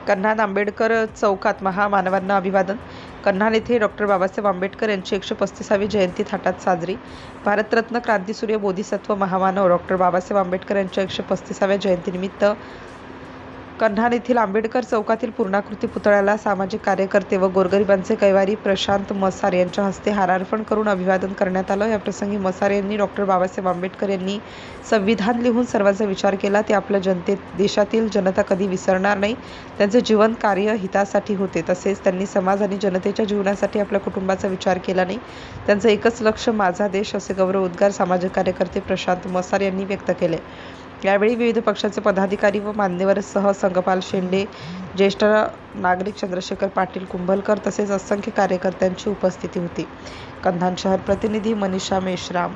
कन्हान आंबेडकर चौकात महामानवांना अभिवादन. कन्हान येथे डॉक्टर बाबासाहेब आंबेडकर यांची 135वी जयंती थाटात साजरी. भारतरत्न क्रांतीसूर्य बोधिसत्व महामानव डॉक्टर बाबासाहेब आंबेडकर यांच्या 135व्या जयंतीनिमित्त कन्हान येथील आंबेडकर चौकातील पूर्णाकृती पुतळ्याला सामाजिक कार्यकर्ते व गोरगरिबांचे कैवारी प्रशांत मसार यांच्या हस्ते हारार्पण करून अभिवादन करण्यात आलं. याप्रसंगी मसार यांनी डॉक्टर बाबासाहेब आंबेडकर यांनी संविधान लिहून सर्वांचा विचार केला. ते आपल्या देशातील जनता कधी विसरणार नाही. त्यांचे जीवन कार्य हितासाठी होते. तसेच त्यांनी समाज आणि जनतेच्या जीवनासाठी आपल्या कुटुंबाचा विचार केला नाही. त्यांचं एकच लक्ष माझा देश असे गौरव उद्गार सामाजिक कार्यकर्ते प्रशांत मसार यांनी व्यक्त केले. यावेळी विविध पक्षाचे पदाधिकारी व मान्यवर सह संघपाल शेंडे, ज्येष्ठ नागरिक चंद्रशेखर पाटील कुंभलकर तसेच असंख्य कार्यकर्त्यांची उपस्थिती होती. कन्हान शहर प्रतिनिधी मनीषा मेश्राम.